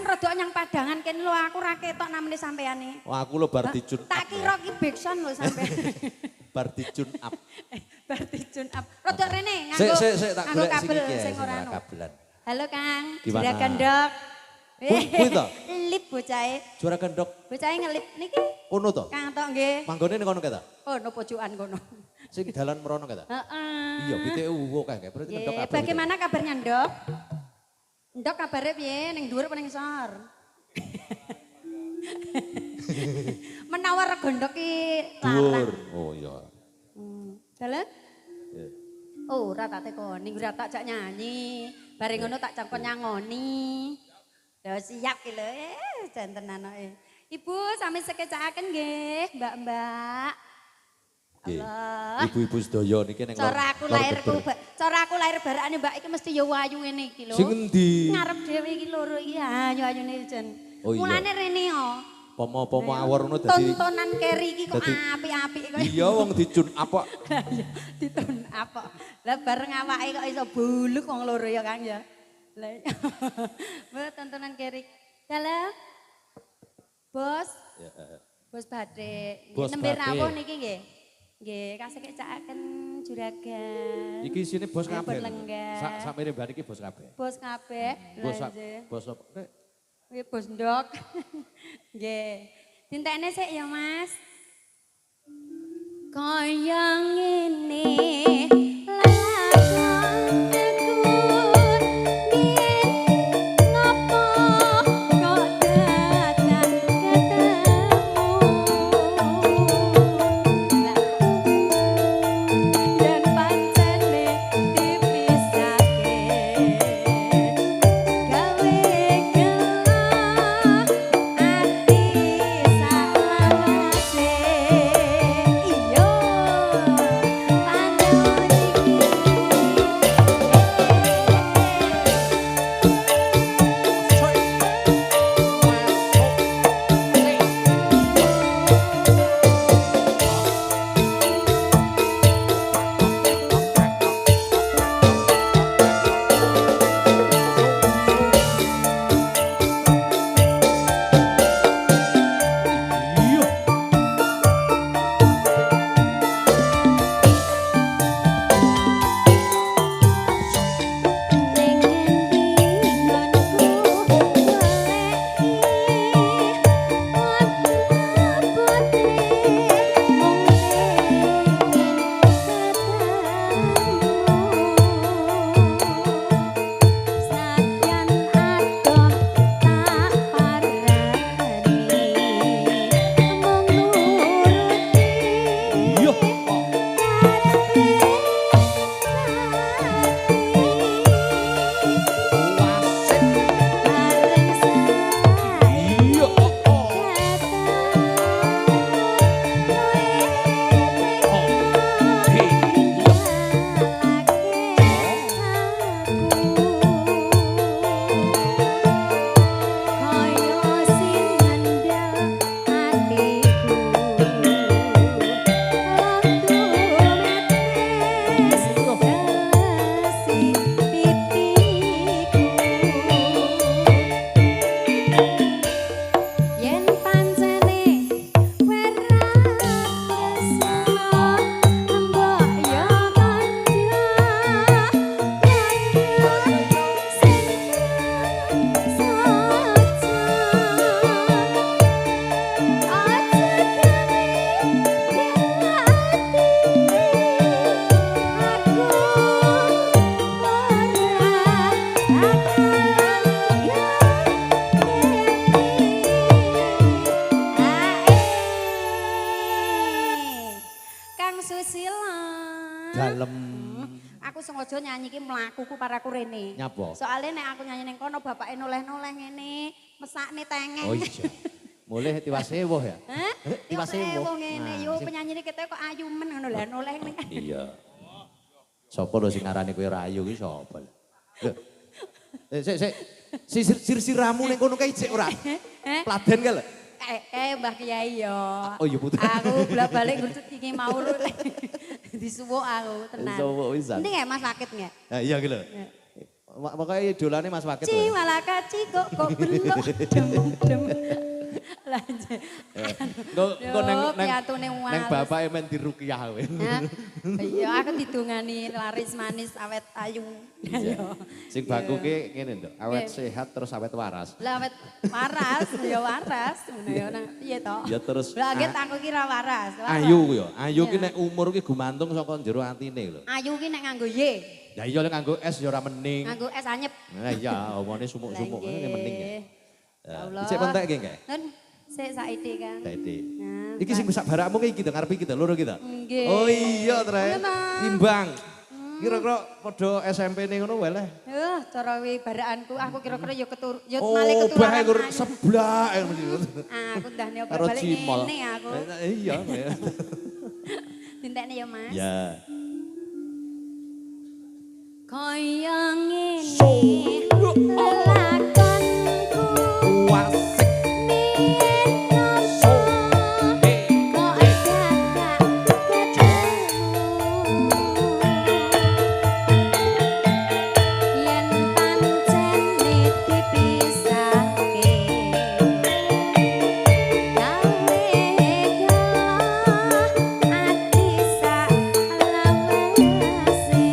rada nyang padangan kene lho aku ra ketok namene sampeyane. Wah aku lho bar dijun up. Tak kira ki Bekson lho sampean. Bar dijun up. Bar dijun up. Rada rene Sik tak golek kabel sing iki sing ora anu. kabelan. Halo Kang, Gimana? Juragan Dok. Kuwi to? Lip bocahe. Juragan Dok. Bocahe ngelip niki. Kono to? Kang tok nggih. Manggone ning kono ka ta? Oh, no pojokan kono. Sing dalan merono ka ta? Heeh. Iya, BTU kae. Berarti Nggih, Ndok kabeh. bagaimana kabarnya Ndok? Ndok kabarnya piye? Ning dhuwur apa ning sor? Menawar rego Ndok ki Dhuwur. larang. Oh iya. Dalan? Iya. Oh, ora tak tekoni, ora tak jak nyanyi. Bareng ngono tak cangkon nyangoni. Lho siap ki lho, janten anake. Ibu sami sekecakaken nggih, Mbak-mbak. Allah. Ibu-ibu sedaya niki ning Cara aku lahir barakane Mbak iki mesti ya wayu ngene iki lho. Sing endi? Ngarep dhewe iki loro iki ayu-ayune jen. Oh iya. Mulane rene yo. Pomo-pomo awor ngono dadi. Tontonan Keri iki kok dadi- apik-apik kok. Iya wong dijun apa? Iya, ditun apa. Lah bareng awake kok iso buluk wong loro ya Kang ya. Lah iya. Tontonan Keri. Dalah. Bos. Ya, Bos Batik. Bos Nembe Batik. rawuh niki nggih. Nggih, kasih kecakaken juragan. Iki sini bos Nggih, kabeh. pun lenggah. Sak mirip mbak iki bos kabeh. Bos kabeh. Bos Lah, nggih. bos apa? Nggih, bos ndok. Nggih. Dintekne sik ya, Mas. Kaya ngene lakonku biyen ngopo kok dadak ketemu. Yen pancene dipisahke gawe gelah ati salawase iyo panjang Iya. ning ngendi ngonku goleki abote mung ketemu sakjan adoh tak parani mung nuruti Iya. Iya. Yen pancene werasana mbok yo kandha sing saja aja gawe ati aku Kang Susila. Dalem Aku sengaja nyanyi ki mlakuku paraku rene. Nyapa? Soale nek aku nyanyi ning kono bapake noleh-noleh ngene, mesakne tengeng. Oh iya. Mulai tiwas ewoh ya? Hah? Tiwas Yo ewoh. ngene, Nah, yo sing- penyanyi ketok kok ayu men ngono lho noleh ning. Iya. Sopo lho sing ngarani kowe rayu ki sapa lho? Lho. Sik sir-siramu ning kono kae ijek ora? Pladen kae lho. Mbah Kiai yo. Oh iya putu. Aku bolak-balik ngurut iki mau disuwuk aku tenan. Disuwuk pisan. Ini nggak Mas sakit nggak? Nah iya ki lho. Pokoknya idolane Mas Waket. Ciwalaka cikok kok belok dem. Lanjut. Engko neng wales. bapake men diruqyah kowe. Nah, iya aku ditungani laris manis awet ayu. Ayo. Sing baku ki ngene nduk, awet sehat terus awet waras. Lah awet waras, ya waras ngono ya nang piye to? Ya terus Lah anggit aku kira waras. ayu ku ya. Ayu ki nek umur ki gumantung saka jero atine lho. Ayu ki nek nganggo Y. Ya iya lek nganggo es ya ora mening. Nganggo es anyep. Nah iya omone sumuk-sumuk ngene mening ya. Ya Allah. Cek pentek ki nggih. Nun sik saiki kan. Saiki. Nah, Iki sing sak barakmu ki iki to ngarep iki to loro ki to. Nggih. Oh iya Tre. Iya, Ta. Imbang. Kira-kira padha SMP ne ngono wae lah. Cara wi barakanku aku kira-kira ya Oh, malih bae keturunan. gur seblak. Aku ndah nyoba Karo balik cimol. ngene aku. Iya. Dintekne ya Mas. Ya. Kaya ngene lelakonku Wasik. kok agak ketemu yen pancen dipisahke gawe galah ati sak lawase.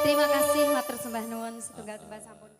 Terima kasih matur sembah nuwun setunggal tembang sampun.